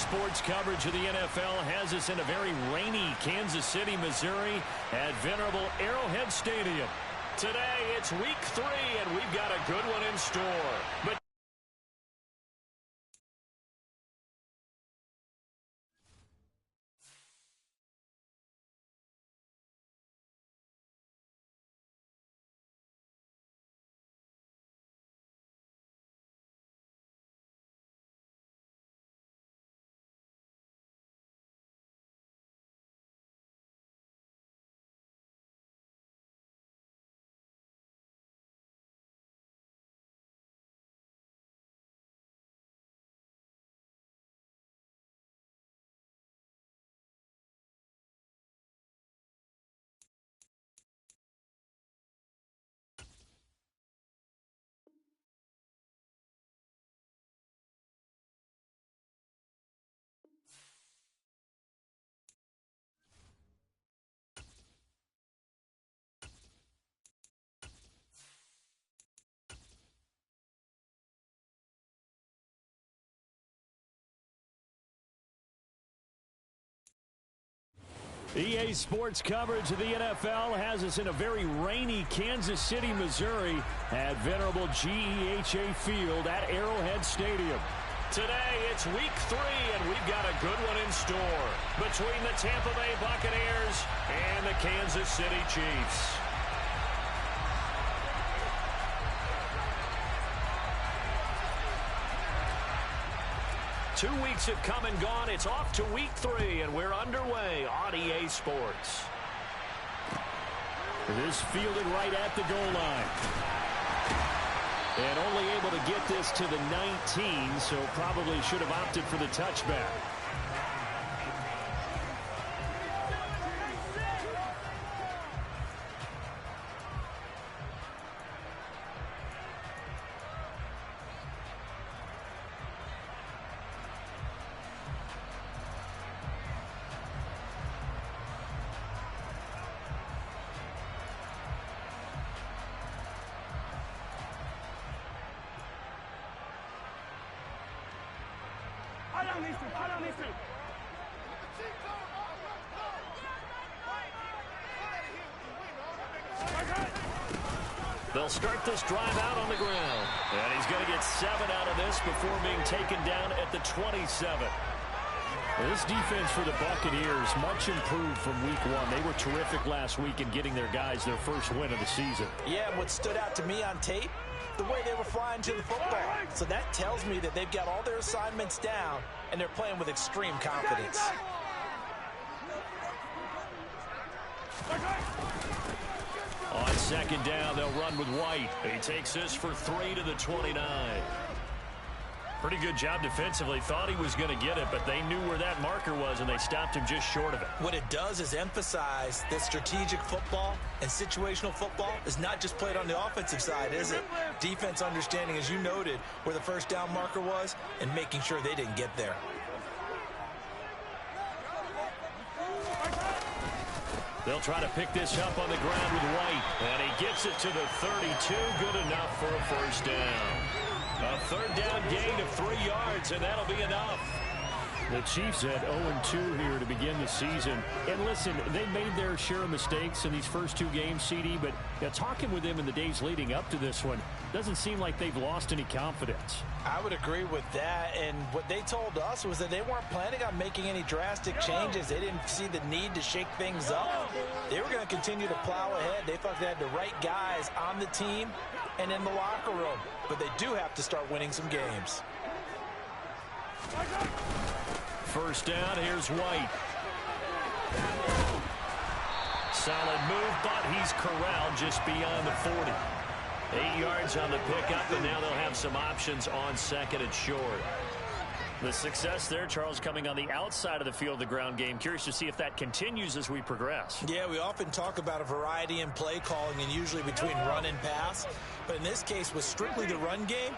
Sports coverage of the NFL has us in a very rainy Kansas City, Missouri at venerable Arrowhead Stadium. Today, it's week 3, and we've got a good one in store. But EA Sports coverage of the NFL has us in a very rainy Kansas City, Missouri at venerable GEHA Field at Arrowhead Stadium. Today, it's week 3, and we've got a good one in store between the Tampa Bay Buccaneers and the Kansas City Chiefs. Two weeks have come and gone. It's off to week 3, and we're underway on EA Sports. This fielded right at the goal line. And only able to get this to the 19, so probably should have opted for the touchback. They'll start this drive out on the ground. And he's going to get 7 out of this before being taken down at the 27. This defense for the Buccaneers, much improved from week 1. They were terrific last week in getting their guys their first win of the season. Yeah, and what stood out to me on tape, the way they were flying to the football. So that tells me that they've got all their assignments down, and they're playing with extreme confidence. On second down, they'll run with White. He takes this for 3 to the 29. Pretty good job defensively. Thought he was going to get it, but they knew where that marker was, and they stopped him just short of it. What it does is emphasize that strategic football and situational football is not just played on the offensive side, is it? Defense understanding, as you noted, where the first down marker was and making sure they didn't get there. They'll try to pick this up on the ground with White, and he gets it to the 32. Good enough for a first down. A third down gain of 3 yards, and that'll be enough. The Chiefs had 0-2 here to begin the season. And listen, they made their share of mistakes in these first 2 games, CD, but talking with them in the days leading up to this one, doesn't seem like they've lost any confidence. I would agree with that, and what they told us was that they weren't planning on making any drastic changes. They didn't see the need to shake things up. They were going to continue to plow ahead. They thought they had the right guys on the team and in the locker room, but they do have to start winning some games. First down, here's White. Solid move, but he's corralled just beyond the 40. 8 yards on the pickup, and now they'll have some options on second and short. The success there, Charles, coming on the outside of the field, the ground game. Curious to see if that continues as we progress. Yeah, we often talk about a variety in play calling and usually between run and pass. But in this case, with strictly the run game,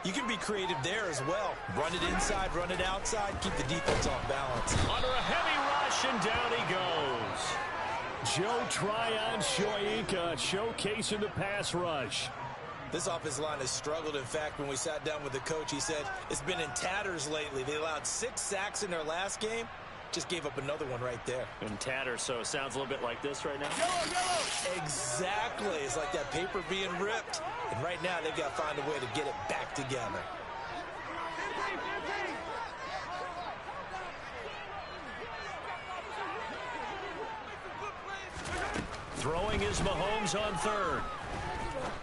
you can be creative there as well. Run it inside, run it outside, keep the defense off balance. Under a heavy rush, and down he goes. Joe Tryon Shoyinka showcasing the pass rush. This offensive line has struggled. In fact, when we sat down with the coach, he said it's been in tatters lately. They allowed 6 sacks in their last game. Just gave up another one right there. In tatters, so it sounds a little bit like this right now. Exactly. It's like that paper being ripped. And right now, they've got to find a way to get it back together. Throwing is Mahomes on third.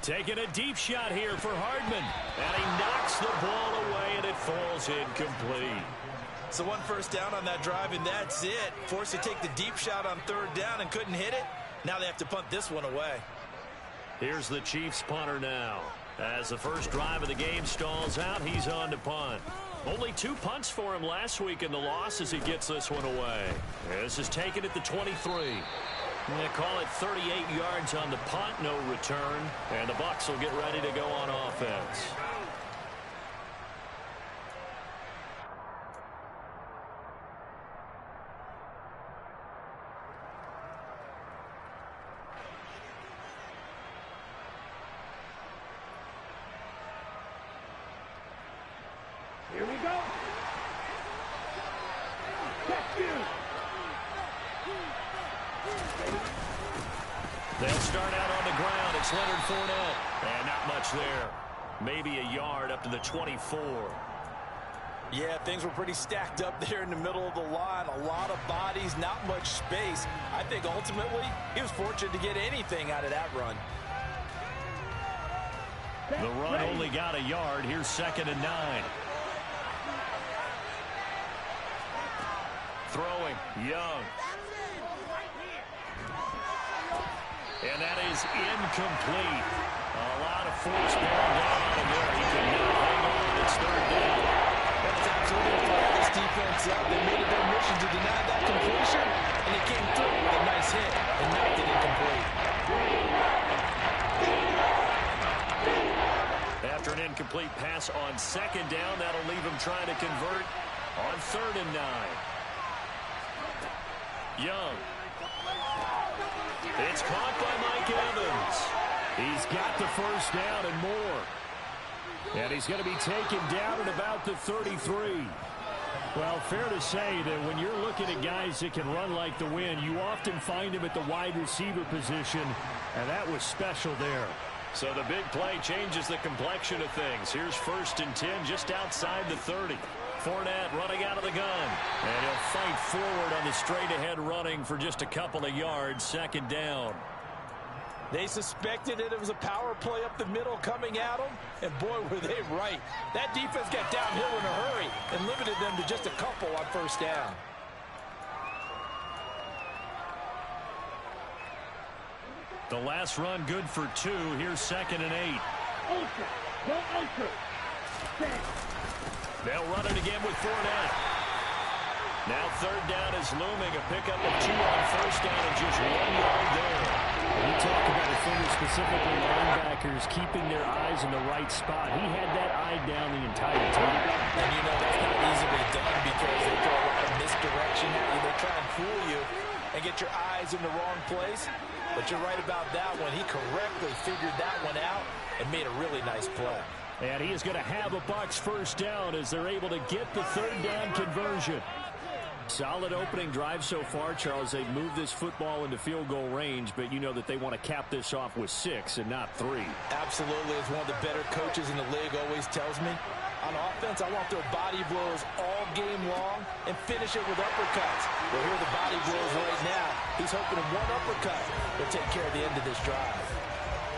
Taking a deep shot here for Hardman. And he knocks the ball away, and it falls incomplete. So 1 first down on that drive, and that's it. Forced to take the deep shot on third down and couldn't hit it. Now they have to punt this one away. Here's the Chiefs punter now. As the first drive of the game stalls out, he's on to punt. Only 2 punts for him last week in the loss as he gets this one away. This is taken at the 23. They call it 38 yards on the punt, no return. And the Bucs will get ready to go on offense. Here we go. Check you. They'll start out on the ground. It's Leonard Fournette. And not much there. Maybe a yard up to the 24. Yeah, things were pretty stacked up there in the middle of the line. A lot of bodies, not much space. I think ultimately he was fortunate to get anything out of that run. The run only got a yard. Here's 2nd and 9. Throwing, Young. And that is incomplete. A lot of force bearing down on him there. He could not hang on. It's 3rd down. That's absolutely fire this defense up. They made it their mission to deny that completion, and it came through with a nice hit and knocked it incomplete. After an incomplete pass on 2nd down, that'll leave him trying to convert on 3rd and 9. Young. It's caught by Mike Evans. He's got the first down and more. And he's going to be taken down at about the 33. Well, fair to say that when you're looking at guys that can run like the wind, you often find him at the wide receiver position, and that was special there. So the big play changes the complexion of things. Here's 1st and 10 just outside the 30. Fournette running out of the gun. And he'll fight forward on the straight-ahead running for just a couple of yards. 2nd down. They suspected that it was a power play up the middle coming at them, and boy, were they right. That defense got downhill in a hurry and limited them to just a couple on 1st down. The last run good for 2. Here's 2nd and 8. Ultra. Go ultra. They'll run it again with Fournette. Now 3rd down is looming. A pickup of 2 on 1st down and just 1 yard there. We talk about defenders, specifically linebackers, keeping their eyes in the right spot. He had that eye down the entire time. And you know that's not easily done because they throw a lot of misdirection at you. They try and fool you and get your eyes in the wrong place. But you're right about that one. He correctly figured that one out and made a really nice play. And he is going to have a Bucs first down as they're able to get the 3rd down conversion. Solid opening drive so far, Charles. They've moved this football into field goal range, but you know that they want to cap this off with 6 and not 3. Absolutely. As one of the better coaches in the league always tells me, on offense, I want their body blows all game long and finish it with uppercuts. Well, here are the body blows right now. He's hoping in one uppercut will take care of the end of this drive.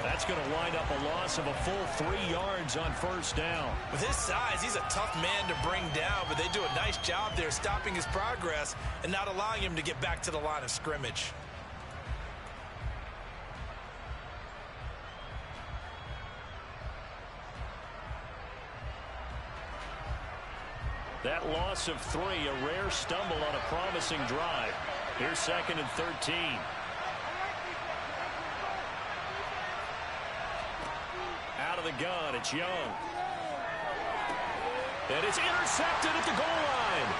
That's going to wind up a loss of a full 3 yards on 1st down. With his size, he's a tough man to bring down, but they do a nice job there stopping his progress and not allowing him to get back to the line of scrimmage. That loss of 3, a rare stumble on a promising drive. Here's 2nd and 13. Out of the gun, it's Young. And it's intercepted at the goal line.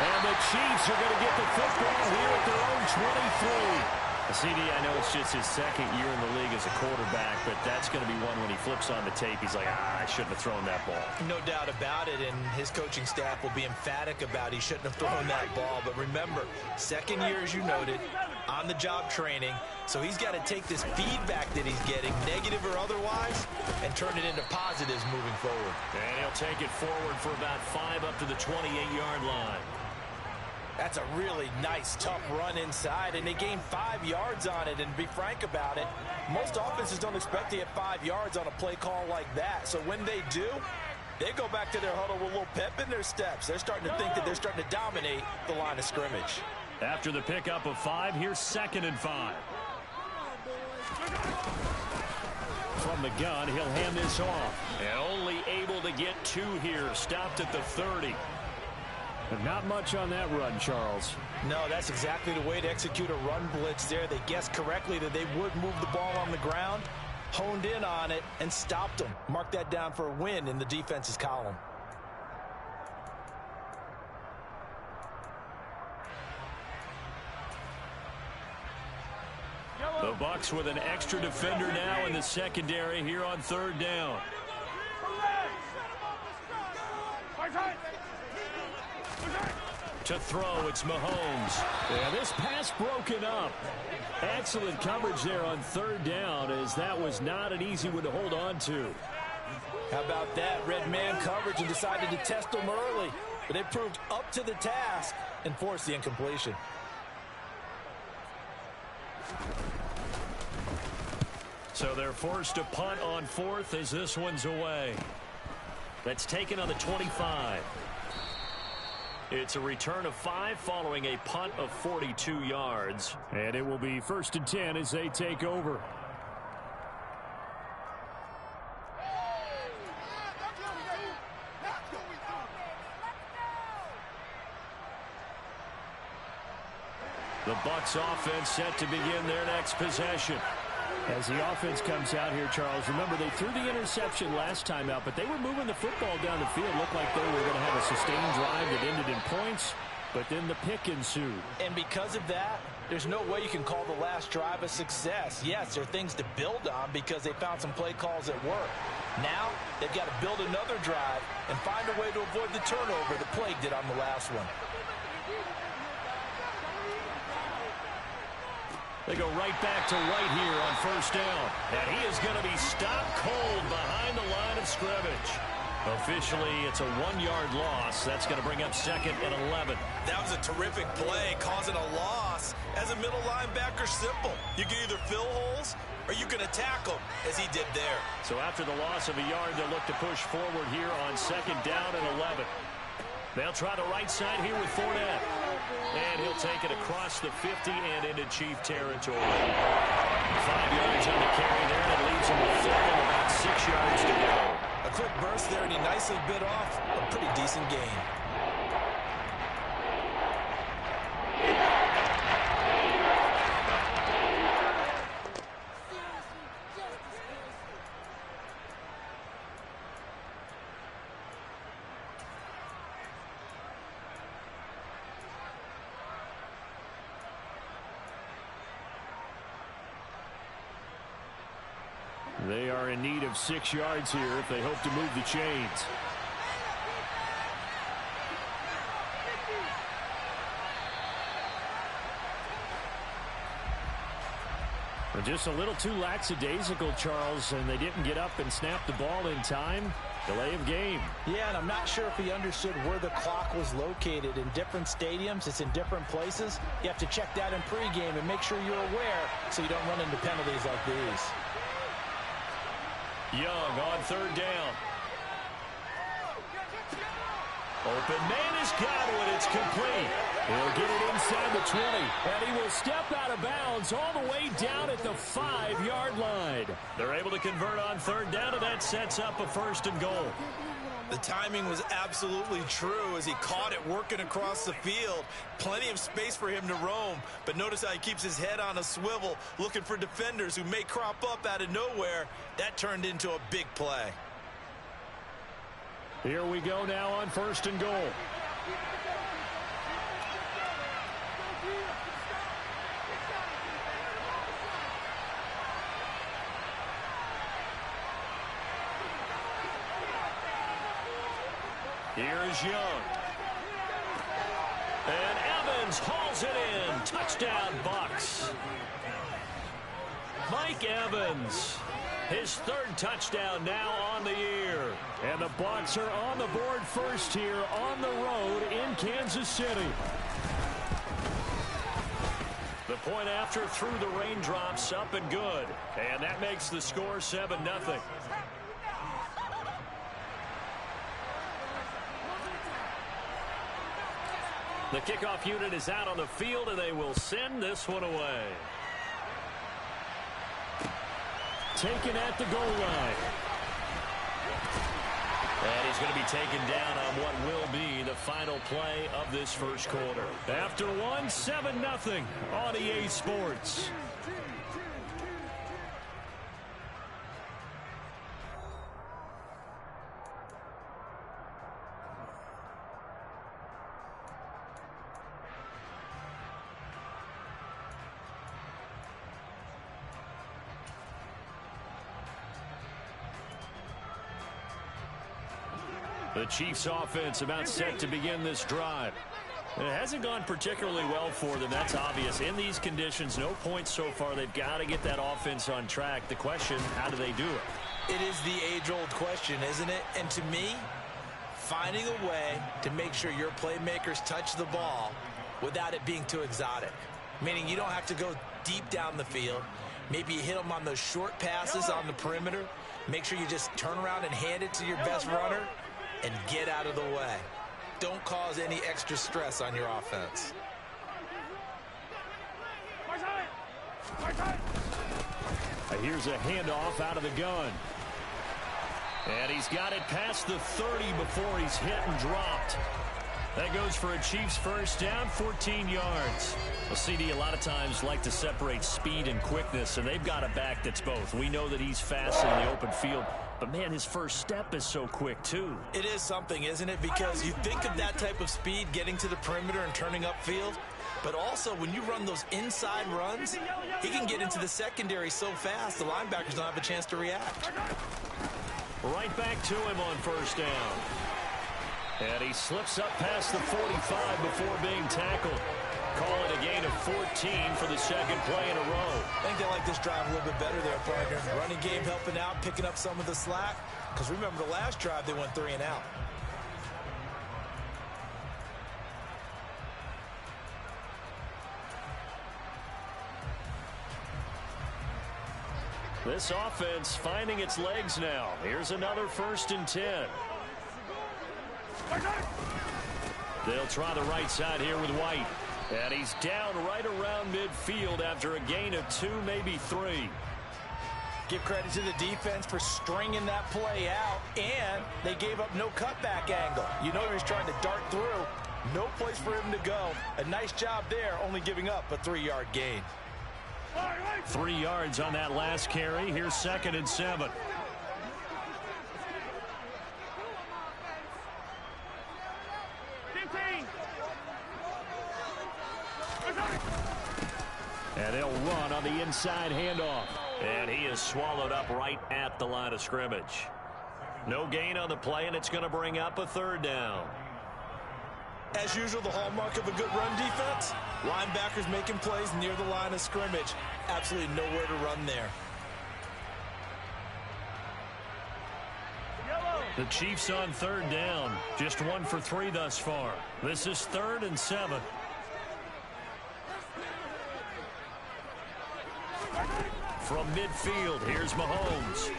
And the Chiefs are going to get the football here at their own 23. CD, I know it's just his second year in the league as a quarterback, but that's going to be one when he flips on the tape. He's like, I shouldn't have thrown that ball. No doubt about it, and his coaching staff will be emphatic about he shouldn't have thrown that ball. But remember, second year, as you noted, on-the-job training, so he's got to take this feedback that he's getting, negative or otherwise, and turn it into positives moving forward. And he'll take it forward for about 5 up to the 28-yard line. That's a really nice, tough run inside, and they gained 5 yards on it. And to be frank about it, most offenses don't expect to get 5 yards on a play call like that. So when they do, they go back to their huddle with a little pep in their steps. They're starting to think that they're starting to dominate the line of scrimmage. After the pickup of 5, here's 2nd and 5. From the gun, he'll hand this off. And only able to get 2 here. Stopped at the 30. But not much on that run, Charles. No, that's exactly the way to execute a run blitz there. They guessed correctly that they would move the ball on the ground, honed in on it, and stopped them. Mark that down for a win in the defense's column. The Bucs with an extra defender now in the secondary here on 3rd down. To throw, it's Mahomes. Yeah, this pass broken up. Excellent coverage there on 3rd down, as that was not an easy one to hold on to. How about that? Red man coverage and decided to test them early. But they proved up to the task and forced the incompletion. So they're forced to punt on 4th as this one's away. That's taken on the 25. It's a return of 5 following a punt of 42 yards. And it will be 1st and 10 as they take over. The Bucs offense set to begin their next possession. As the offense comes out here, Charles, remember they threw the interception last time out, but they were moving the football down the field. Looked like they were going to have a sustained drive that ended in points, but then the pick ensued. And because of that, there's no way you can call the last drive a success. Yes, there are things to build on because they found some play calls that work. Now, they've got to build another drive and find a way to avoid the turnover the plague did on the last one. They go right back to White here on 1st down. And he is going to be stopped cold behind the line of scrimmage. Officially, it's a 1-yard loss. That's going to bring up 2nd and 11. That was a terrific play, causing a loss. As a middle linebacker, simple. You can either fill holes or you can attack them, as he did there. So after the loss of a yard, they'll look to push forward here on 2nd down and 11. They'll try the right side here with Fournette. And he'll take it across the 50 and into Chief territory. 5 yards on the carry there, and it leaves him with 3rd and about 6 yards to go. A quick burst there, and he nicely bit off a pretty decent gain. They are in need of 6 yards here if they hope to move the chains. They're just a little too lackadaisical, Charles, and they didn't get up and snap the ball in time. Delay of game. Yeah, and I'm not sure if he understood where the clock was located. In different stadiums, it's in different places. You have to check that in pregame and make sure you're aware so you don't run into penalties like these. Young on 3rd down. Open man has got it. It's complete. He'll get it inside the 20. And he will step out of bounds all the way down at the 5-yard line. They're able to convert on 3rd down, and that sets up a 1st and goal. The timing was absolutely true as he caught it working across the field. Plenty of space for him to roam. But notice how he keeps his head on a swivel, looking for defenders who may crop up out of nowhere. That turned into a big play. Here we go now on 1st and goal. is Young. And Evans hauls it in. Touchdown, Bucks. Mike Evans, his third touchdown now on the year. And the Bucks are on the board first here on the road in Kansas City. The point after through the raindrops, up and good. And that makes the score 7-0. The kickoff unit is out on the field, and they will send this one away. Taken at the goal line. And he's going to be taken down on what will be the final play of this first quarter. After one, 7-0 on EA Sports. The Chiefs offense about set to begin this drive. It hasn't gone particularly well for them. That's obvious. In these conditions, no points so far. They've got to get that offense on track. The question, how do they do it? It is the age-old question, isn't it? And to me, finding a way to make sure your playmakers touch the ball without it being too exotic. Meaning you don't have to go deep down the field. Maybe you hit them on those short passes on the perimeter. Make sure you just turn around and hand it to your best runner and get out of the way. Don't cause any extra stress on your offense. Here's a handoff out of the gun. And he's got it past the 30 before he's hit and dropped. That goes for a Chiefs first down, 14 yards. Well, CD a lot of times like to separate speed and quickness, and they've got a back that's both. We know that he's fast in the open field, but, man, his first step is so quick, too. It is something, isn't it? Because you think of that type of speed getting to the perimeter and turning upfield, but also when you run those inside runs, he can get into the secondary so fast the linebackers don't have a chance to react. Right back to him on first down. And he slips up past the 45 before being tackled. Call it a gain of 14 for the second play in a row. I think they like this drive a little bit better there, partner. Running game helping out, picking up some of the slack. Because remember the last drive, they went 3 and out. This offense finding its legs now. Here's another 1st and 10. They'll try the right side here with White. And he's down right around midfield after a gain of 2, maybe 3. Give credit to the defense for stringing that play out, and they gave up no cutback angle. You know he was trying to dart through. No place for him to go. A nice job there, only giving up a 3-yard gain. 3 yards on that last carry. Here's 2nd and 7. And they'll run on the inside handoff. And he is swallowed up right at the line of scrimmage. No gain on the play, and it's going to bring up a 3rd down. As usual, the hallmark of a good run defense, linebackers making plays near the line of scrimmage. Absolutely nowhere to run there. The Chiefs on 3rd down. Just 1 for 3 thus far. This is 3rd and 7. From midfield, here's Mahomes.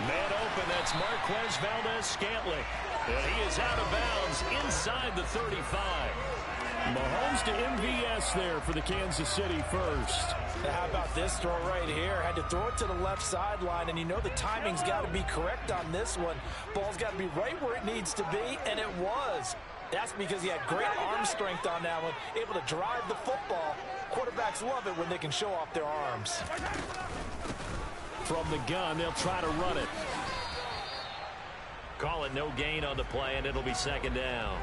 Man open, that's Marquez Valdez-Scantling. And he is out of bounds inside the 35. Mahomes to MVS there for the Kansas City first. Now how about this throw right here? Had to throw it to the left sideline, and you know the timing's got to be correct on this one. Ball's got to be right where it needs to be, and it was. That's because he had great arm strength on that one, able to drive the football. Quarterbacks love it when they can show off their arms. From the gun, they'll try to run it. Call it no gain on the play, and it'll be 2nd down.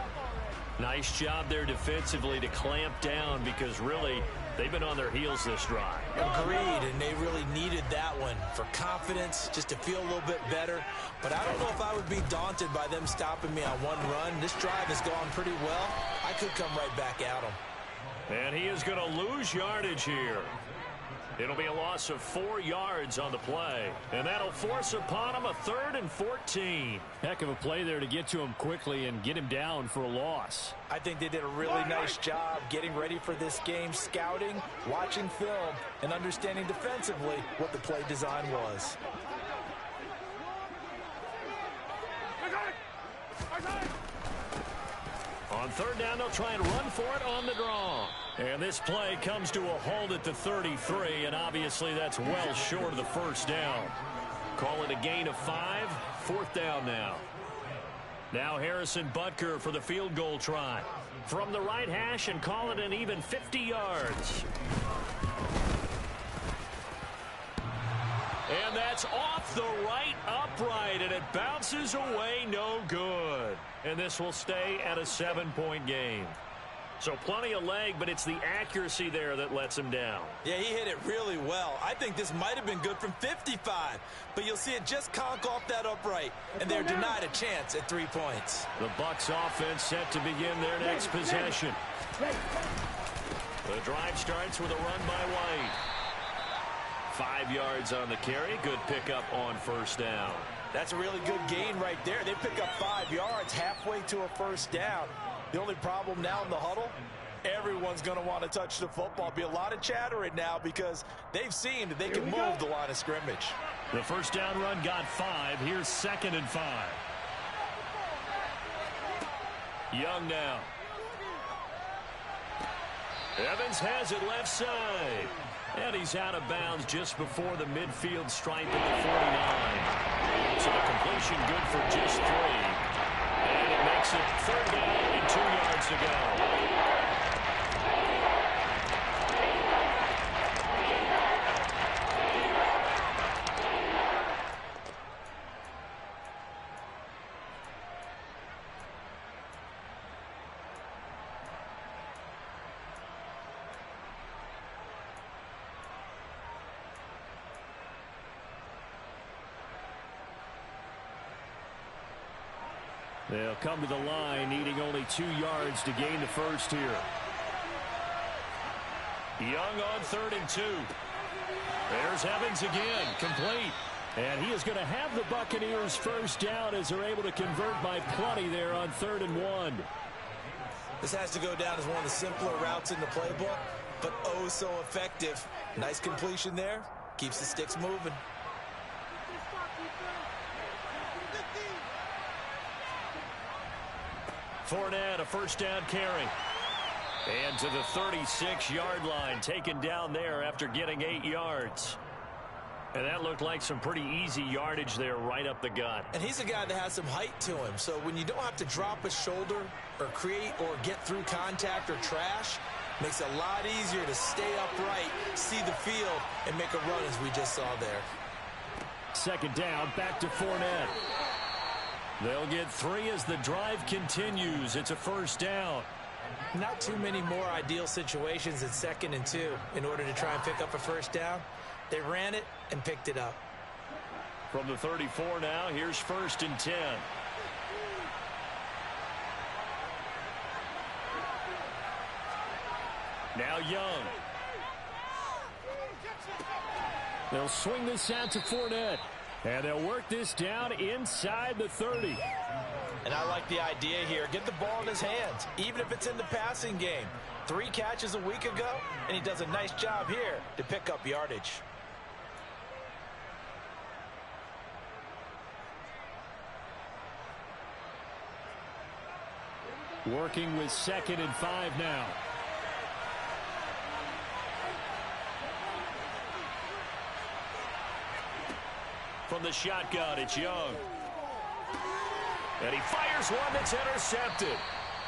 Nice job there defensively to clamp down because really They've been on their heels this drive. Agreed, and they really needed that one for confidence, just to feel a little bit better. But I don't know if I would be daunted by them stopping me on one run. This drive has gone pretty well. I could come right back at them. And he is going to lose yardage here. It'll be a loss of 4 yards on the play. And that'll force upon him a 3rd and 14. Heck of a play there to get to him quickly and get him down for a loss. I think they did a really nice job getting ready for this game, scouting, watching film, and understanding defensively what the play design was. On 3rd down, they'll try and run for it on the draw. And this play comes to a halt at the 33, and obviously that's well short of the 1st down. Call it a gain of 5, 4th down now. Now Harrison Butker for the field goal try. From the right hash and call it an even 50 yards. And that's off the right upright, and it bounces away no good. And this will stay at a 7-point game. So plenty of leg, but it's the accuracy there that lets him down. Yeah, he hit it really well. I think this might have been good from 55, but you'll see it just conk off that upright, and they're denied a chance at 3 points. The Bucs offense set to begin their next possession. The drive starts with a run by White. 5 yards on the carry. Good pickup on 1st down. That's a really good gain right there. They pick up 5 yards halfway to a 1st down. The only problem now in the huddle, everyone's going to want to touch the football. Be a lot of chattering now because they've seen that they can move the line of scrimmage. The 1st down run got 5. Here's 2nd and 5. Young now. Evans has it left side. And he's out of bounds just before the midfield stripe at the 49. So the completion good for just 3. And it makes it 3rd down and 2 yards to go. They'll come to the line, needing only 2 yards to gain the 1st here. Young on 3rd and 2. There's Evans again, complete. And he is going to have the Buccaneers 1st down as they're able to convert by plenty there on 3rd and 1. This has to go down as one of the simpler routes in the playbook, but oh so effective. Nice completion there. Keeps the sticks moving. Fournette, a 1st down carry. And to the 36-yard line, taken down there after getting 8 yards. And that looked like some pretty easy yardage there right up the gut. And he's a guy that has some height to him. So when you don't have to drop a shoulder or create or get through contact or trash, makes it a lot easier to stay upright, see the field, and make a run as we just saw there. 2nd down, back to Fournette. They'll get 3 as the drive continues. It's a 1st down. Not too many more ideal situations than 2nd and 2 in order to try and pick up a 1st down. They ran it and picked it up. From the 34 now, here's 1st and 10. Now Young. They'll swing this out to Fournette. And they'll work this down inside the 30. And I like the idea here. Get the ball in his hands, even if it's in the passing game. 3 catches a week ago, and he does a nice job here to pick up yardage. Working with 2nd and 5 now. From the shotgun, it's Young. And he fires one that's intercepted.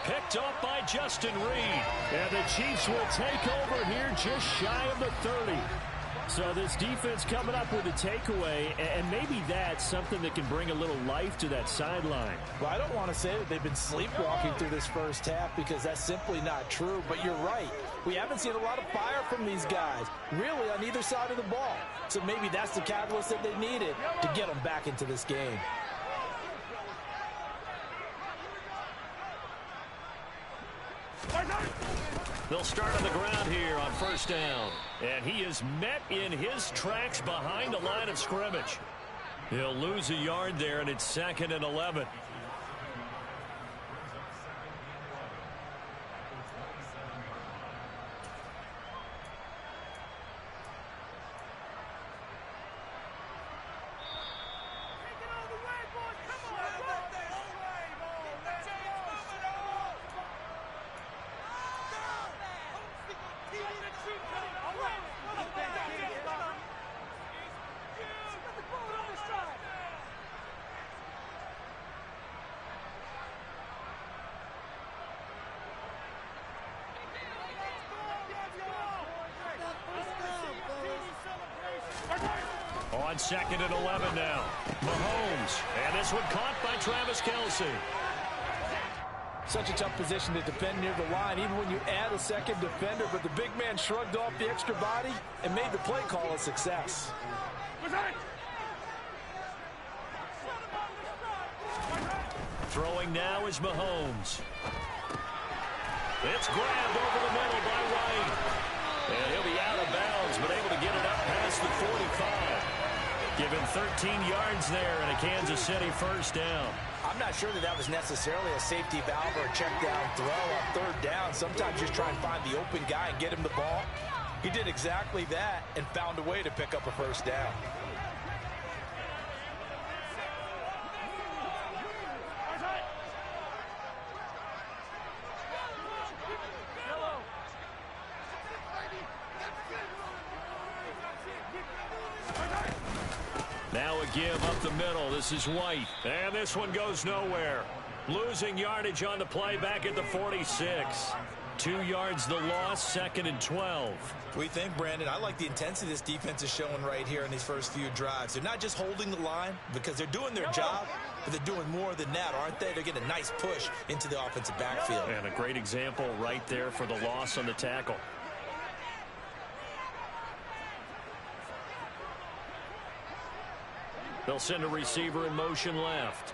Picked up by Justin Reed. And the Chiefs will take over here just shy of the 30. So this defense coming up with a takeaway, and maybe that's something that can bring a little life to that sideline. Well, I don't want to say that they've been sleepwalking through this first half because that's simply not true, but you're right. We haven't seen a lot of fire from these guys, really, on either side of the ball. So maybe that's the catalyst that they needed to get them back into this game. They'll start on the ground here on first down. And he is met in his tracks behind the line of scrimmage. He'll lose a yard there, and it's 2nd and 11. On 2nd and 11 now. Mahomes. And this one caught by Travis Kelce. Such a tough position to defend near the line, even when you add a second defender. But the big man shrugged off the extra body and made the play call a success. Throwing now is Mahomes. It's grabbed over the middle by White. And he'll be out of bounds, but able to get it up past the 45. Given 13 yards there and a Kansas City first down. I'm not sure that that was necessarily a safety valve or a check down throw on third down. Sometimes just try and find the open guy and get him the ball. He did exactly that and found a way to pick up a first down. Now a give up the middle. This is White. And this one goes nowhere. Losing yardage on the play back at the 46. 2 yards the loss, 2nd and 12. What do you think, Brandon? I like the intensity this defense is showing right here in these first few drives. They're not just holding the line because they're doing their job, but they're doing more than that, aren't they? They're getting a nice push into the offensive backfield. And a great example right there for the loss on the tackle. They'll send a receiver in motion left.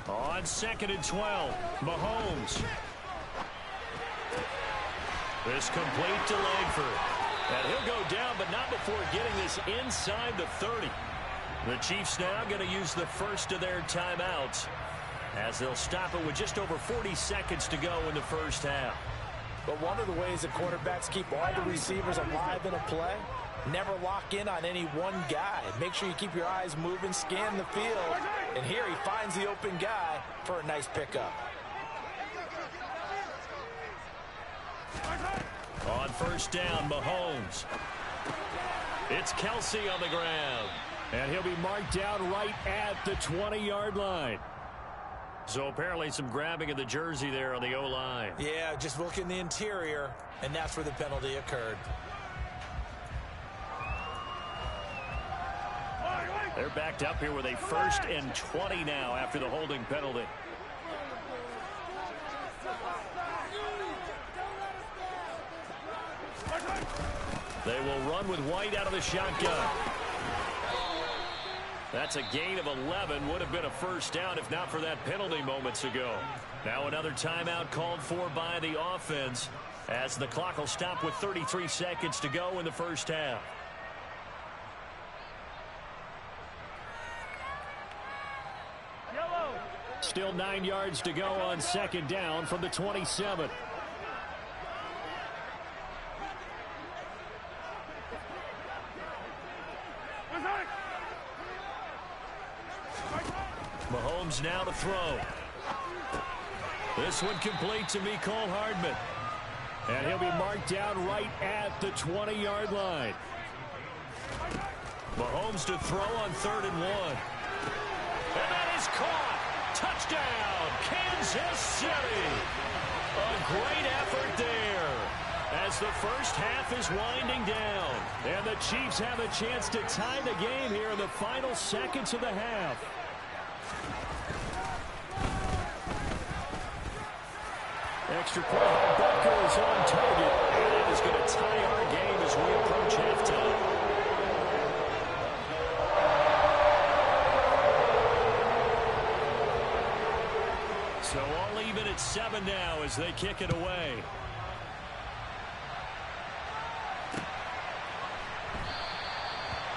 On 2nd and 12, Mahomes. This complete to Langford. And he'll go down, but not before getting this inside the 30. The Chiefs now going to use the first of their timeouts as they'll stop it with just over 40 seconds to go in the first half. But one of the ways that quarterbacks keep all the receivers alive in a play, never lock in on any one guy. Make sure you keep your eyes moving, scan the field. And here he finds the open guy for a nice pickup. On first down, Mahomes. It's Kelce on the ground. And he'll be marked down right at the 20-yard line. So apparently some grabbing of the jersey there on the O-line. Yeah, just look in the interior, and that's where the penalty occurred. They're backed up here with a 1st and 20 now after the holding penalty. They will run with White out of the shotgun. That's a gain of 11. Would have been a first down if not for that penalty moments ago. Now another timeout called for by the offense as the clock will stop with 33 seconds to go in the first half. Still 9 yards to go on 2nd down from the 27. Mahomes now to throw. This one complete to Mecole Hardman. And he'll be marked down right at the 20-yard line. Mahomes to throw on 3rd and 1. And that is caught. touchdown, Kansas City. A great effort there as the first half is winding down. And the Chiefs have a chance to tie the game here in the final seconds of the half. Extra point. Booker is on target. And it is going to tie our game as we approach halftime. So all even at 7 now as they kick it away.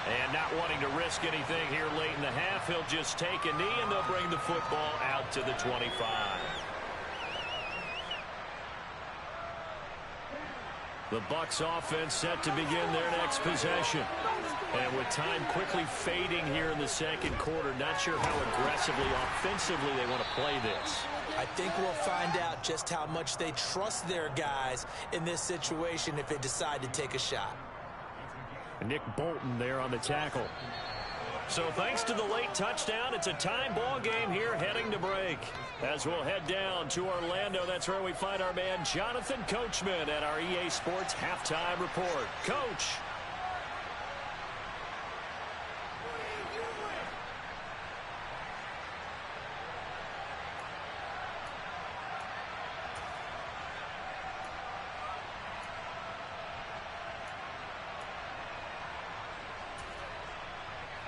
And not wanting to risk anything here late in the half, he'll just take a knee and they'll bring the football out to the 25. The Bucs offense set to begin their next possession. And with time quickly fading here in the second quarter, not sure how aggressively, offensively they want to play this. I think we'll find out just how much they trust their guys in this situation if they decide to take a shot. Nick Bolton there on the tackle. So thanks to the late touchdown, it's a tie ball game here heading to break. As we'll head down to Orlando, that's where we find our man Jonathan Coachman at our EA Sports Halftime Report. Coach.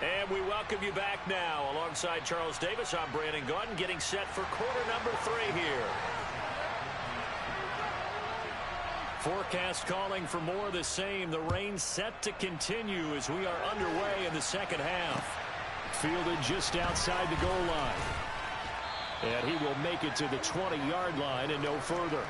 And we welcome you back now. Alongside Charles Davis, I'm Brandon Gaudin, getting set for quarter number 3 here. Forecast calling for more of the same. The rain set to continue as we are underway in the second half. Fielded just outside the goal line. And he will make it to the 20-yard line and no further.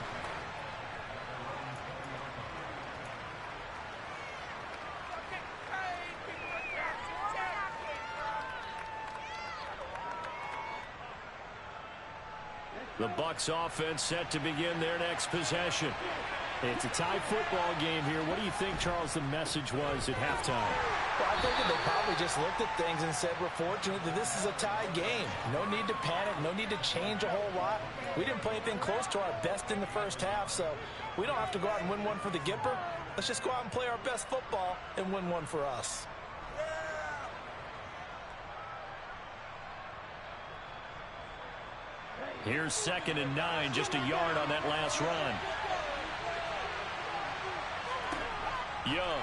The Bucs offense set to begin their next possession. It's a tie football game here. What do you think, Charles, the message was at halftime? Well, I think that they probably just looked at things and said, we're fortunate that this is a tie game. No need to panic. No need to change a whole lot. We didn't play anything close to our best in the first half, so we don't have to go out and win one for the Gipper. Let's just go out and play our best football and win one for us. Here's 2nd and 9, just a yard on that last run. Young.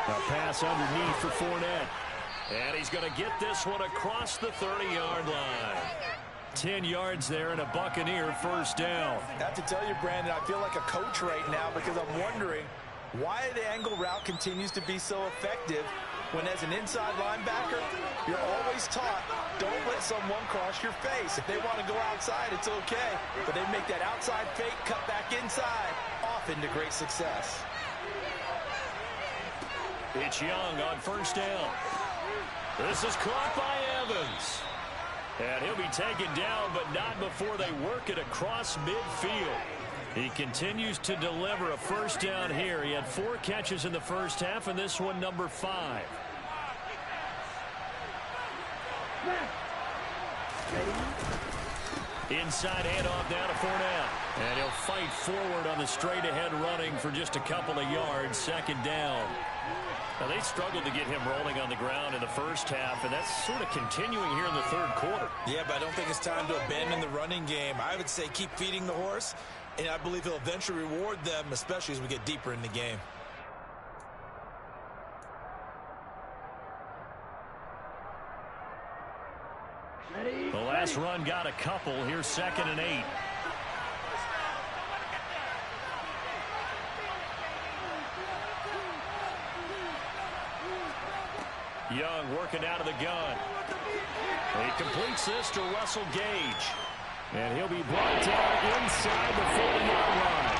A pass underneath for Fournette. And he's going to get this one across the 30-yard line. 10 yards there and a Buccaneer first down. I have to tell you, Brandon, I feel like a coach right now because I'm wondering why the angle route continues to be so effective when as an inside linebacker, you're always taught, don't let someone cross your face. If they want to go outside, it's okay. But they make that outside fake, cut back inside, often to great success. It's Young on first down. This is caught by Evans. And he'll be taken down, but not before they work it across midfield. He continues to deliver a first down here. He had 4 catches in the first half, and this one number 5. Inside handoff now to Fournette. And he'll fight forward on the straight-ahead running for just a couple of yards. 2nd down. Now, they struggled to get him rolling on the ground in the first half, and that's sort of continuing here in the 3rd quarter. Yeah, but I don't think it's time to abandon the running game. I would say keep feeding the horse, and I believe he'll eventually reward them, especially as we get deeper in the game. The last run got a couple. Here's 2nd and 8. Young working out of the gun. He completes this to Russell Gage. And he'll be brought down inside the 40-yard line.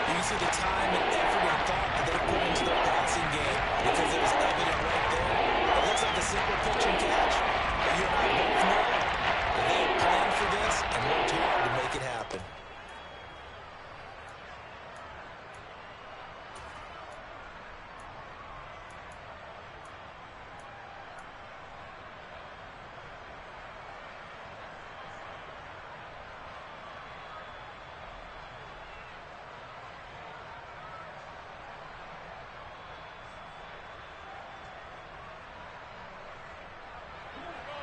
You can see the time and effort and thought that they put into their passing game because it was evident right there. It looks like a simple pitch and catch, but you and I both know that they had planned for this and worked hard to make it happen.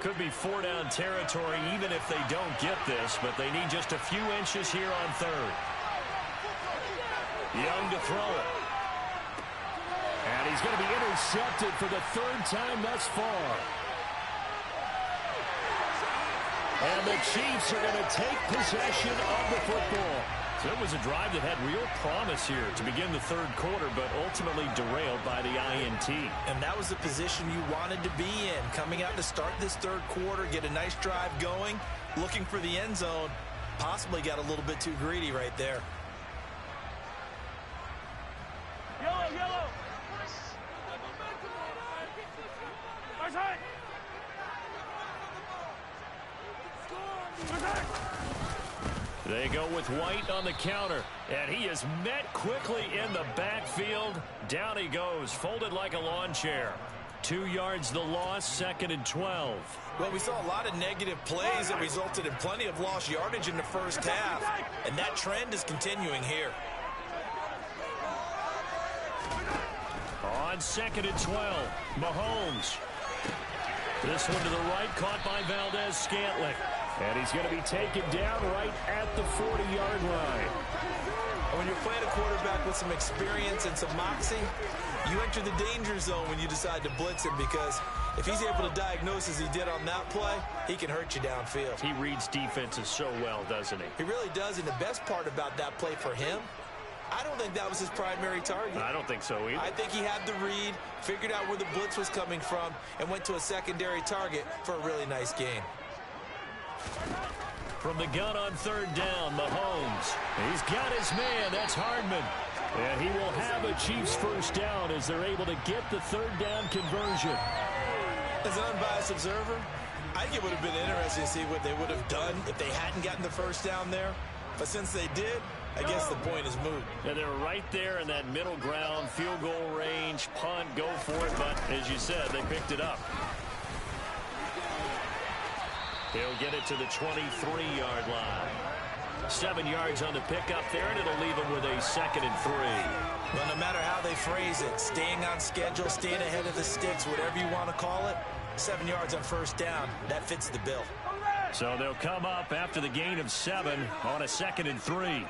Could be 4-down territory even if they don't get this, but they need just a few inches here on third. Young to throw it. And he's going to be intercepted for the third time thus far. And the Chiefs are going to take possession of the football. So it was a drive that had real promise here to begin the third quarter, but ultimately derailed by the INT. And that was the position you wanted to be in. Coming out to start this third quarter, get a nice drive going, looking for the end zone. Possibly got a little bit too greedy right there. Yellow, yellow. They go with White on the counter, and he is met quickly in the backfield. Down he goes, folded like a lawn chair. 2 yards the loss, 2nd and 12. Well, we saw a lot of negative plays that resulted in plenty of lost yardage in the first half, and that trend is continuing here. On 2nd and 12, Mahomes. This one to the right, caught by Valdez-Scantling. And he's going to be taken down right at the 40-yard line. When you're playing a quarterback with some experience and some moxie, you enter the danger zone when you decide to blitz him, because if he's able to diagnose as he did on that play, he can hurt you downfield. He reads defenses so well, doesn't he? He really does, and the best part about that play for him, I don't think that was his primary target. I don't think so either. I think he had the read, figured out where the blitz was coming from, and went to a secondary target for a really nice gain. From the gun on 3rd down, Mahomes. He's got his man. That's Hardman. And he will have a Chiefs first down as they're able to get the 3rd down conversion. As an unbiased observer, I think it would have been interesting to see what they would have done if they hadn't gotten the first down there. But since they did, I guess the point is moot. And they're right there in that middle ground, field goal range, punt, go for it. But as you said, they picked it up. He'll get it to the 23-yard line. 7 yards on the pickup there, and it'll leave him with a 2nd and 3. Well, no matter how they phrase it, staying on schedule, staying ahead of the sticks, whatever you want to call it, 7 yards on first down, that fits the bill. So they'll come up after the gain of 7 on a 2nd and 3.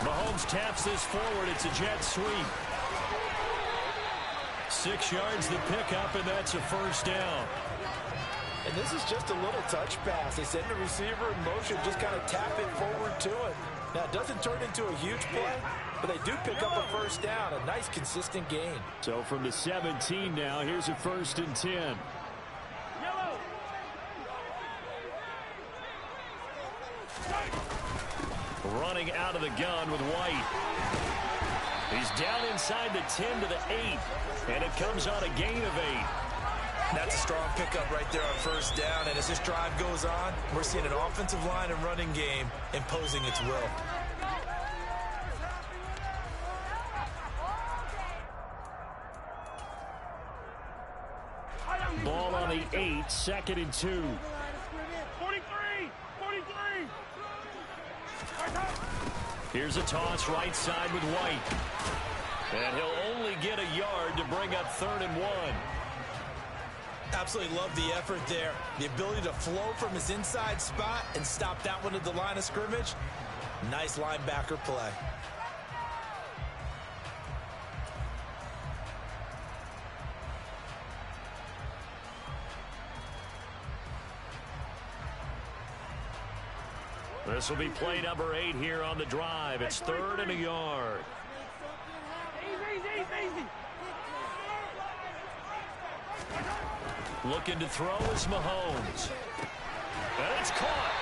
Mahomes taps this forward. It's a jet sweep. 6 yards the pickup, and that's a first down. And this is just a little touch pass. They send the receiver in motion, just kind of tap it forward to him. Now, it doesn't turn into a huge play, but they do pick up a first down, a nice, consistent gain. So from the 17 now, here's a 1st and 10. Running out of the gun with White. He's down inside the 10 to the 8, and it comes on a gain of 8. That's a strong pickup right there on first down, and as this drive goes on, we're seeing an offensive line and running game imposing its will. Ball on the 8, 2nd and 2. 43! Here's a toss right side with White. And he'll only get a yard to bring up 3rd and 1. Absolutely love the effort there. The ability to flow from his inside spot and stop that one at the line of scrimmage. Nice linebacker play. This will be play number 8 here on the drive. It's 3rd and a yard. Easy. Looking to throw is Mahomes. And it's caught.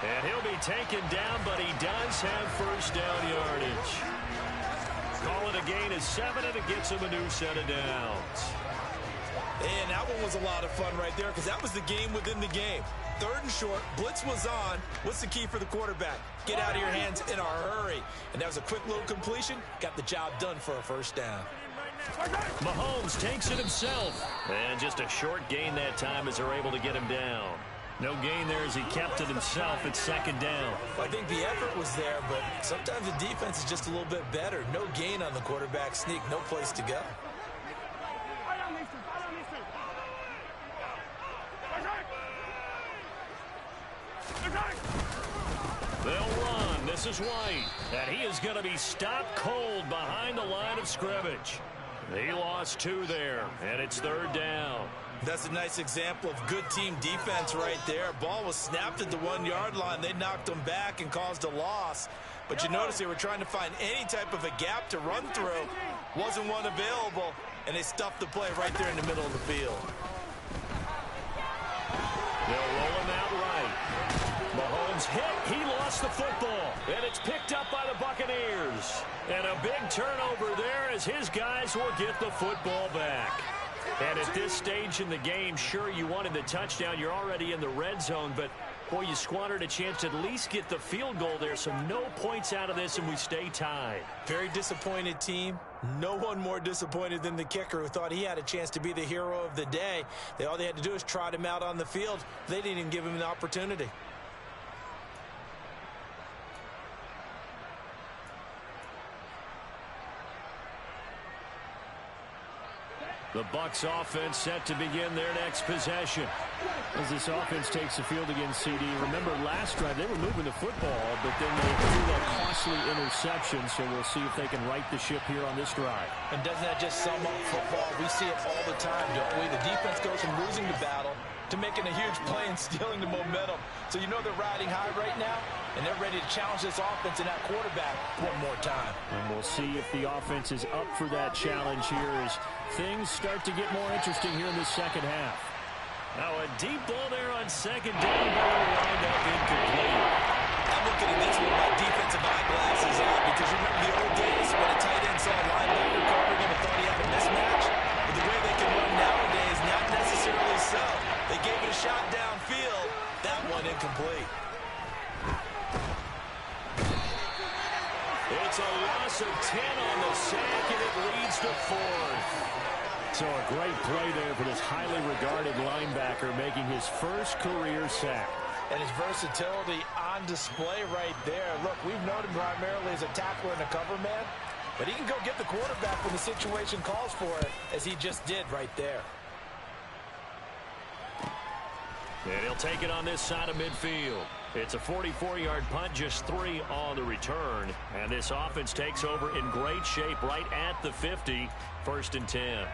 And he'll be taken down, but he does have first down yardage. Call it a gain of 7, and it gets him a new set of downs. And that one was a lot of fun right there, because that was the game within the game. 3rd and short, blitz was on. What's the key for the quarterback? Get out of your hands in a hurry. And that was a quick little completion. Got the job done for a first down. Mahomes takes it himself. And just a short gain that time as they're able to get him down. No gain there as he kept it himself at second down. I think the effort was there, but sometimes the defense is just a little bit better. No gain on the quarterback sneak, no place to go. They'll run. This is White. And he is going to be stopped cold behind the line of scrimmage. He lost 2 there, and it's third down. That's a nice example of good team defense right there. Ball was snapped at the 1-yard line. They knocked him back and caused a loss. But you notice they were trying to find any type of a gap to run through. Wasn't one available, and they stuffed the play right there in the middle of the field. They'll roll him out right. Mahomes hit. He lost the football. And it's picked up by the Buccaneers. And a big turnover there as his guys will get the football back. And at this stage in the game, sure, you wanted the touchdown. You're already in the red zone. But, boy, you squandered a chance to at least get the field goal there. So no points out of this, and we stay tied. Very disappointed team. No one more disappointed than the kicker who thought he had a chance to be the hero of the day. All they had to do is trot him out on the field. They didn't even give him an opportunity. The Bucs offense set to begin their next possession. As this offense takes the field against CD, remember last drive they were moving the football, but then they threw that costly interception, so we'll see if they can right the ship here on this drive. And doesn't that just sum up football? We see it all the time, don't we? The defense goes from losing the battle to making a huge play and stealing the momentum. So you know they're riding high right now, and they're ready to challenge this offense and that quarterback one more time. And we'll see if the offense is up for that challenge here as things start to get more interesting here in the second half. Now a deep ball there on second down, but will wind up incomplete. I'm looking at this with my defensive eyeglasses on because you remember the old days when a tight end saw a linebacker covering him and thought he had a mismatch? But the way they can run nowadays, not necessarily so. They gave it a shot downfield. That one incomplete. It's a loss of 10 on the sack, and it leads to 4th. So a great play there for this highly regarded linebacker making his first career sack. And his versatility on display right there. Look, we've known him primarily as a tackler and a cover man, but he can go get the quarterback when the situation calls for it, as he just did right there. And he'll take it on this side of midfield. It's a 44-yard punt, just 3 on the return. And this offense takes over in great shape right at the 50, 1st and 10.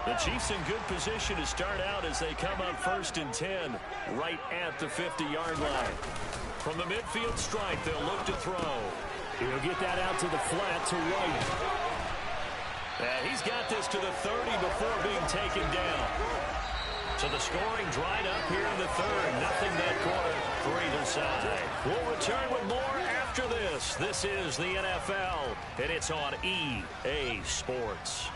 The Chiefs in good position to start out as they come up 1st and 10 right at the 50-yard line. From the midfield stripe, they'll look to throw. He'll get that out to the flat to White. He's got this to the 30 before being taken down. So the scoring dried up here in the 3rd. Nothing that quarter for either side. We'll return with more after this. This is the NFL, and it's on EA Sports.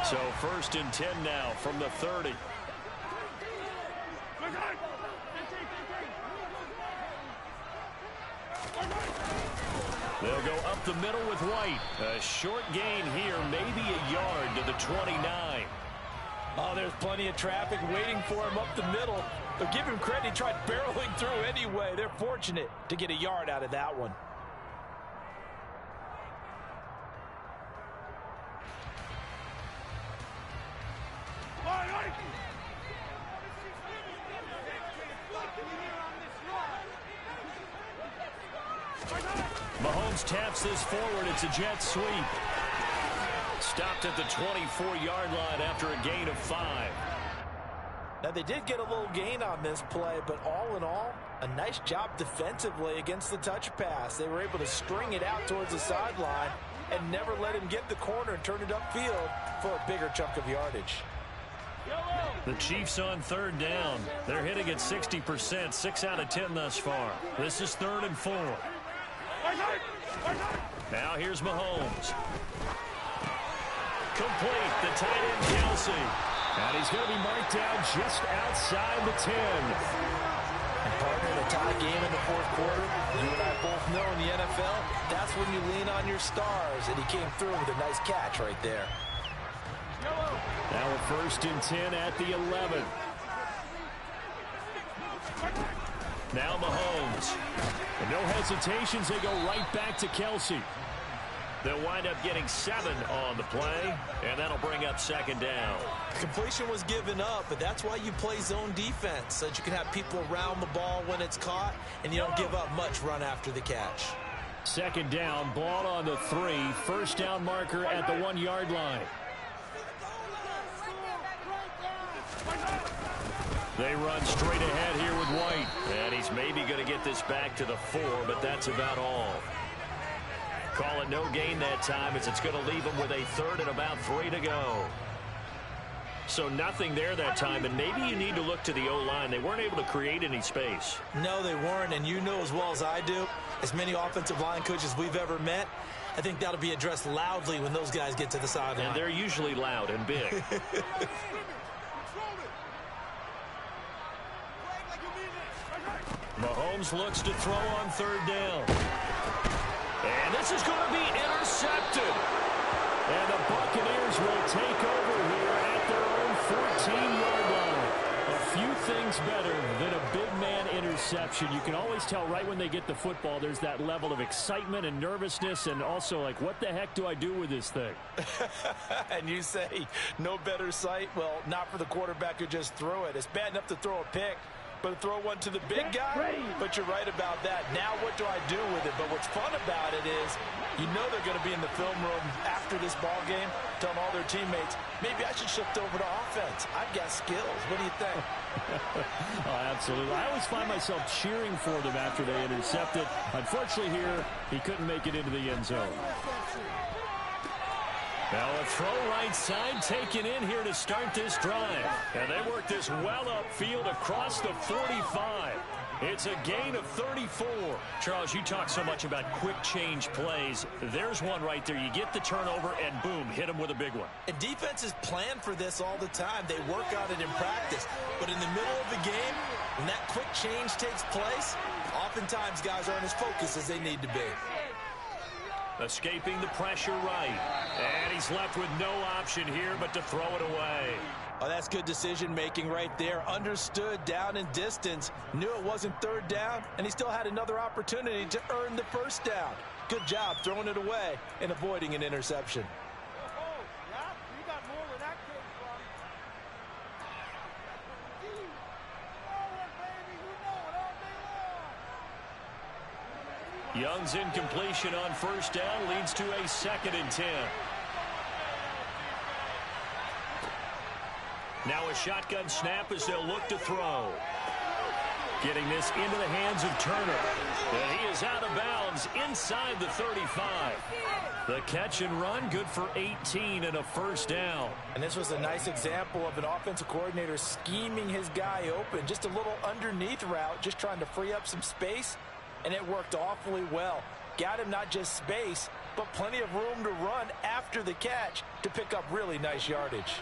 So 1st and 10 now from the 30. They'll go up the middle with White. A short gain here, maybe a yard to the 29. Oh, there's plenty of traffic waiting for him up the middle. But give him credit, he tried barreling through anyway. They're fortunate to get a yard out of that one. Mahomes taps this forward. It's a jet sweep. Stopped at the 24-yard line after a gain of 5. Now, they did get a little gain on this play, but all in all, a nice job defensively against the touch pass. They were able to string it out towards the sideline and never let him get the corner and turn it upfield for a bigger chunk of yardage. The Chiefs on 3rd down. They're hitting at 60%, 6 out of 10 thus far. This is 3rd and 4. Now here's Mahomes. Complete. The tight end, Kelsey. And he's going to be marked down just outside the 10. And partner, in a tie game in the fourth quarter, you and I both know in the NFL, that's when you lean on your stars. And he came through with a nice catch right there. Now a 1st and 10 at the 11. Now Mahomes. And no hesitations, they go right back to Kelsey. They'll wind up getting 7 on the play, and that'll bring up 2nd down. Completion was given up, but that's why you play zone defense, so that you can have people around the ball when it's caught, and you don't give up much run after the catch. 2nd down, ball on the 3. 1st down marker at the 1-yard line. They run straight ahead here with White. And he's maybe going to get this back to the 4, but that's about all. Call it no gain that time, as it's going to leave him with a 3rd and about 3 to go. So nothing there that time, and maybe you need to look to the O-line. They weren't able to create any space. No, they weren't, and you know as well as I do, as many offensive line coaches we've ever met, I think that'll be addressed loudly when those guys get to the sideline. And they're usually loud and big. Mahomes looks to throw on 3rd down. And this is going to be intercepted. And the Buccaneers will take over here at their own 14-yard line. A few things better than a big man interception. You can always tell right when they get the football, there's that level of excitement and nervousness, and also like, what the heck do I do with this thing? And you say, no better sight? Well, not for the quarterback who just threw it. It's bad enough to throw a pick, but to throw one to the big guy? But you're right about that. Now what do I do with it? But what's fun about it is, you know they're going to be in the film room after this ball game, telling all their teammates, maybe I should shift over to offense. I've got skills. What do you think? Oh, absolutely. I always find myself cheering for them after they intercept it. Unfortunately here, he couldn't make it into the end zone. Now a throw right side taken in here to start this drive. And they work this well upfield across the 45. It's a gain of 34. Charles, you talk so much about quick change plays. There's one right there. You get the turnover and boom, hit them with a big one. And defenses plan for this all the time. They work on it in practice. But in the middle of the game, when that quick change takes place, oftentimes guys aren't as focused as they need to be. Escaping the pressure right. And he's left with no option here but to throw it away. Oh, that's good decision-making right there. Understood down and distance. Knew it wasn't 3rd down, and he still had another opportunity to earn the 1st down. Good job throwing it away and avoiding an interception. Young's incompletion on 1st down leads to a 2nd and 10. Now a shotgun snap as they'll look to throw. Getting this into the hands of Turner. And he is out of bounds inside the 35. The catch and run, good for 18 and a 1st down. And this was a nice example of an offensive coordinator scheming his guy open. Just a little underneath route, just trying to free up some space. And it worked awfully well. Got him not just space, but plenty of room to run after the catch to pick up really nice yardage.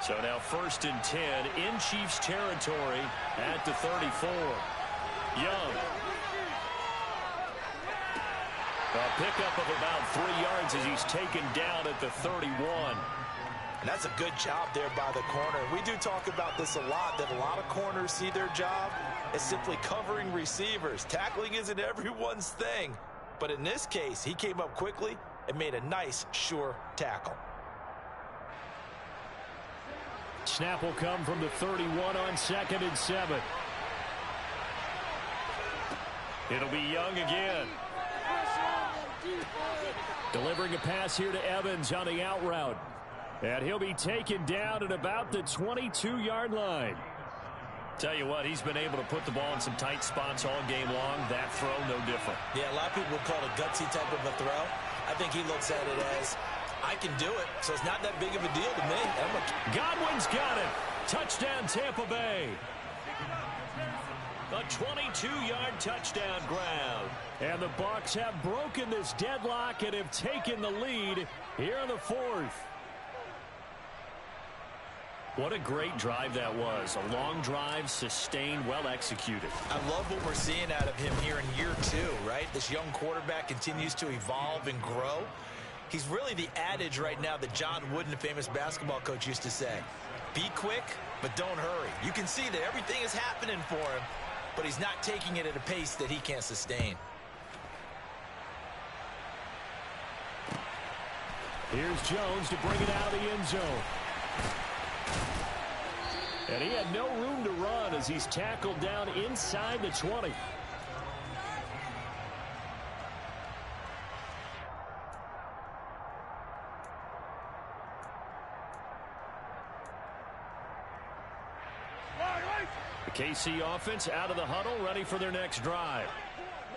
So now 1st and 10 in Chiefs territory at the 34. Young. A pickup of about 3 yards as he's taken down at the 31. And that's a good job there by the corner. We do talk about this a lot, that a lot of corners see their job as simply covering receivers. Tackling isn't everyone's thing. But in this case, he came up quickly and made a nice, sure tackle. Snap will come from the 31 on 2nd and 7. It'll be Young again. Delivering a pass here to Evans on the out route. And he'll be taken down at about the 22-yard line. Tell you what, he's been able to put the ball in some tight spots all game long. That throw, no different. Yeah, a lot of people would call it a gutsy type of a throw. I think he looks at it as, I can do it, so it's not that big of a deal to me. Godwin's got it. Touchdown, Tampa Bay. A 22-yard touchdown ground. And the Bucs have broken this deadlock and have taken the lead here in the 4th. What a great drive that was. A long drive, sustained, well executed. I love what we're seeing out of him here in year 2, right? This young quarterback continues to evolve and grow. He's really the adage right now that John Wooden, the famous basketball coach, used to say. Be quick, but don't hurry. You can see that everything is happening for him, but he's not taking it at a pace that he can't sustain. Here's Jones to bring it out of the end zone. And he had no room to run as he's tackled down inside the 20. The KC offense out of the huddle, ready for their next drive.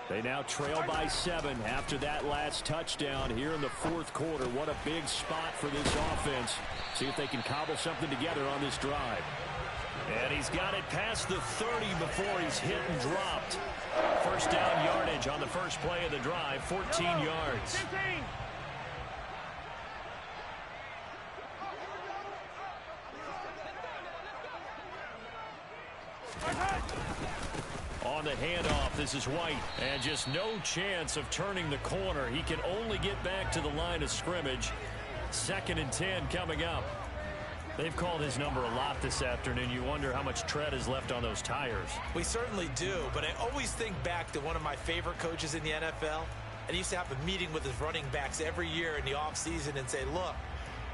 They now trail by 7 after that last touchdown here in the 4th quarter. What a big spot for this offense. See if they can cobble something together on this drive. And he's got it past the 30 before he's hit and dropped. First down yardage on the first play of the drive, 14 yards. 15. On the handoff, this is White. And just no chance of turning the corner. He can only get back to the line of scrimmage. 2nd and 10 coming up. They've called his number a lot this afternoon. You wonder how much tread is left on those tires. We certainly do, but I always think back to one of my favorite coaches in the NFL. And he used to have a meeting with his running backs every year in the offseason and say, look,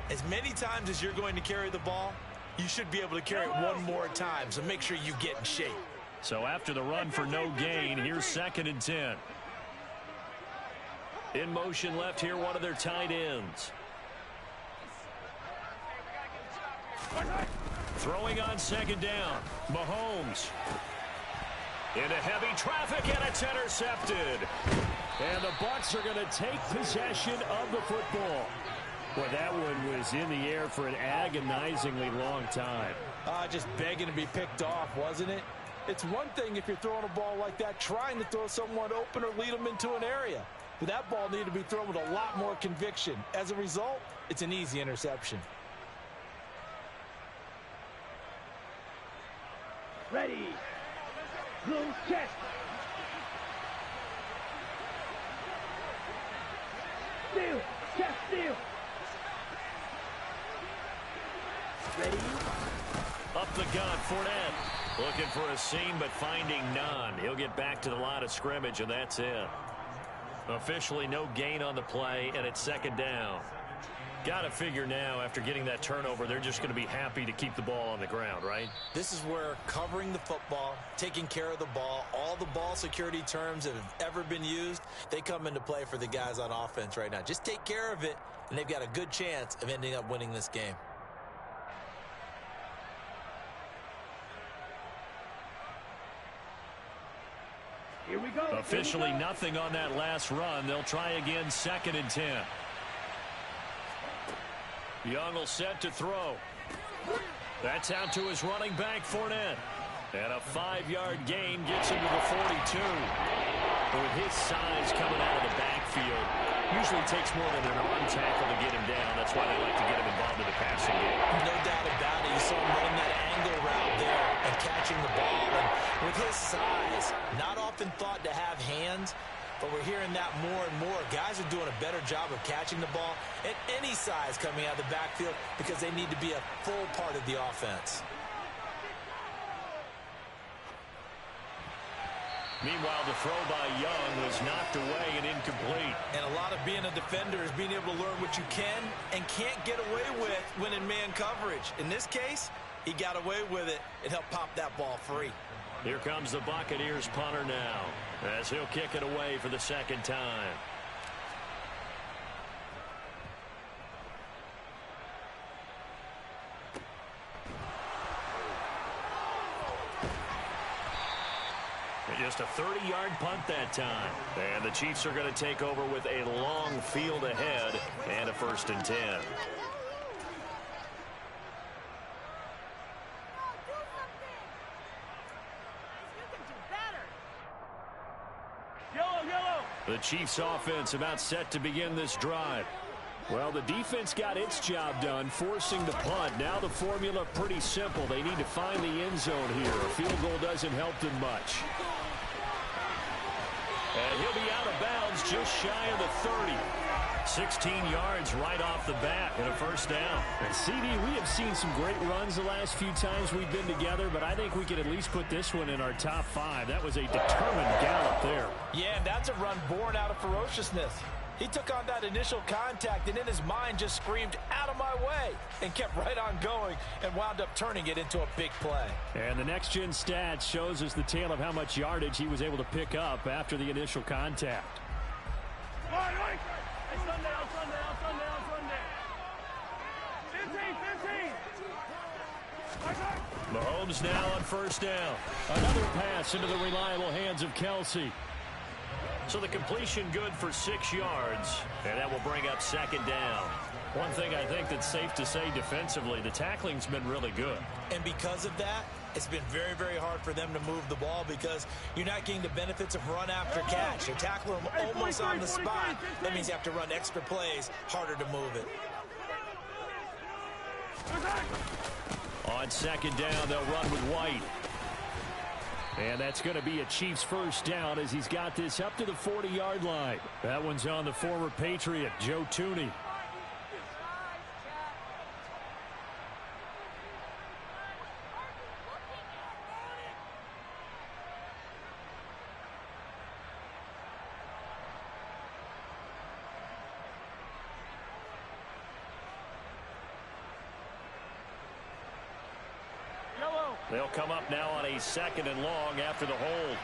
as many times as you're going to carry the ball, you should be able to carry it one more time, so make sure you get in shape. So after the run for no gain, here's 2nd and 10. In motion left here, one of their tight ends. Throwing on 2nd down, Mahomes. Into heavy traffic, and it's intercepted. And the Bucs are going to take possession of the football. Well, that one was in the air for an agonizingly long time. Just begging to be picked off, wasn't it? It's one thing if you're throwing a ball like that, trying to throw someone open or lead them into an area. But that ball needed to be thrown with a lot more conviction. As a result, it's an easy interception. Ready. Blue chest. Steal. Chest steal. Ready. Up the gun, Fournette. Looking for a seam, but finding none. He'll get back to the line of scrimmage, and that's it. Officially no gain on the play, and it's 2nd down. Got to figure now, after getting that turnover, they're just going to be happy to keep the ball on the ground, right? This is where covering the football, taking care of the ball, all the ball security terms that have ever been used, they come into play for the guys on offense right now. Just take care of it, and they've got a good chance of ending up winning this game. Here we go. Officially nothing on that last run. They'll try again, 2nd and 10. Young will set to throw. That's out to his running back, Fournette. And a 5-yard gain gets him to the 42. With his size coming out of the backfield, usually takes more than an arm tackle to get him down. That's why they like to get him involved in the passing game. No doubt about it. You saw him running that angle route there and catching the ball. And with his size, not often thought to have hands, but we're hearing that more and more. Guys are doing a better job of catching the ball at any size coming out of the backfield because they need to be a full part of the offense. Meanwhile, the throw by Young was knocked away and incomplete. And a lot of being a defender is being able to learn what you can and can't get away with when in man coverage. In this case, he got away with it and helped pop that ball free. Here comes the Buccaneers punter now, as he'll kick it away for the 2nd time. Just a 30-yard punt that time. And the Chiefs are going to take over with a long field ahead and a 1st and 10. Yellow. The Chiefs offense about set to begin this drive. Well, the defense got its job done, forcing the punt. Now the formula pretty simple. They need to find the end zone here. A field goal doesn't help them much. And he'll be out of bounds just shy of the 30. 16 yards right off the bat and a first down. And CD, we have seen some great runs the last few times we've been together, but I think we can at least put this one in our top 5. That was a determined gallop there. Yeah, and that's a run born out of ferociousness. He took on that initial contact and in his mind just screamed, "Out of my way," and kept right on going and wound up turning it into a big play. And the next-gen stats shows us the tale of how much yardage he was able to pick up after the initial contact. Mahomes now on first down. Another pass into the reliable hands of Kelsey. So the completion good for 6 yards, and that will bring up second down. One thing I think that's safe to say defensively, the tackling's been really good. And because of that, it's been very, very hard for them to move the ball because you're not getting the benefits of run after catch. You tackle them almost on the spot. That means you have to run extra plays, harder to move it. On second down, they'll run with White. And that's going to be a Chiefs first down as he's got this up to the 40-yard line. That one's on the former Patriot, Joe Tooney. They'll come up now on a second and long after the hold.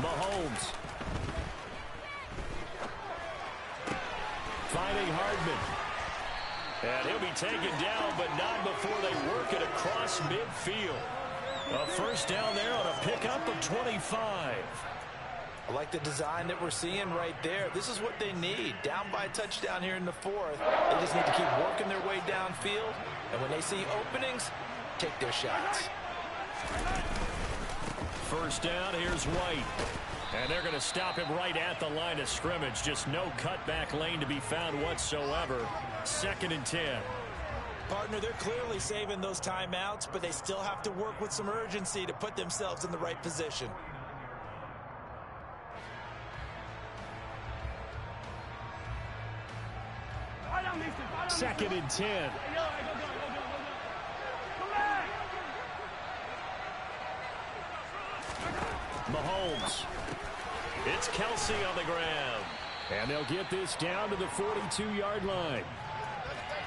Mahomes. Finding Hardman. And he'll be taken down, but not before they work it across midfield. A first down there on a pickup of 25. I like the design that we're seeing right there. This is what they need. Down by a touchdown here in the 4th. They just need to keep working their way downfield. And when they see openings, take their shots. First down, here's White. And they're going to stop him right at the line of scrimmage. Just no cutback lane to be found whatsoever. 2nd and 10. Partner, they're clearly saving those timeouts, but they still have to work with some urgency to put themselves in the right position. Second and 10. Mahomes. It's Kelsey on the ground. And they'll get this down to the 42-yard line.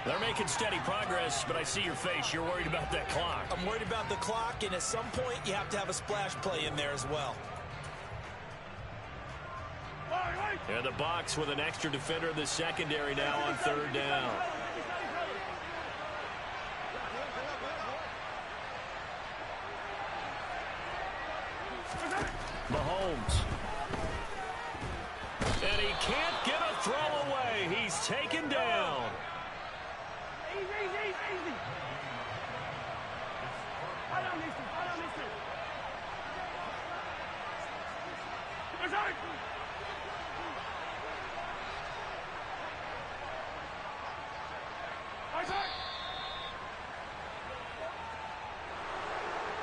They're making steady progress, but I see your face. You're worried about that clock. I'm worried about the clock, and at some point you have to have a splash play in there as well. And the box with an extra defender in the secondary now on 3rd down. Mahomes. And he can't get a throw away. He's taken down. Easy.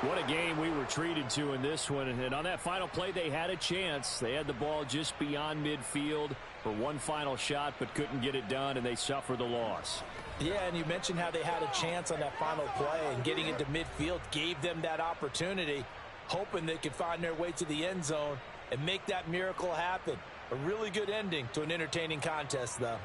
What a game we were treated to in this one. And on that final play, they had a chance. They had the ball just beyond midfield for one final shot, but couldn't get it done, and they suffer the loss. Yeah, and you mentioned how they had a chance on that final play, and getting into midfield gave them that opportunity, hoping they could find their way to the end zone and make that miracle happen. A really good ending to an entertaining contest, though.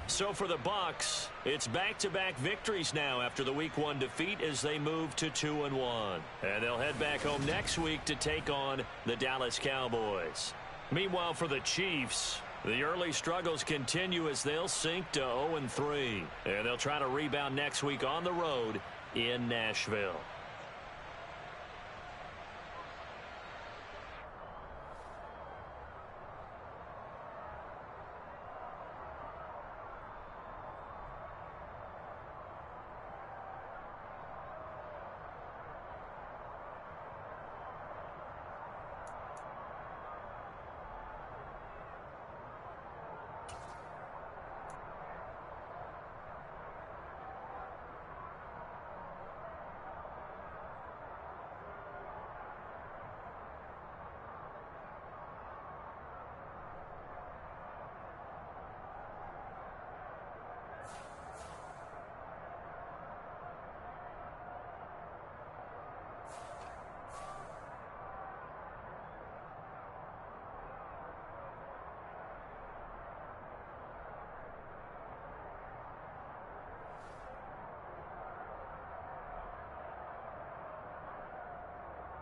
So for the Bucs, it's back-to-back victories now after the Week 1 defeat as they move to 2-1. And they'll head back home next week to take on the Dallas Cowboys. Meanwhile, for the Chiefs, the early struggles continue as they'll sink to 0-3. And they'll try to rebound next week on the road in Nashville.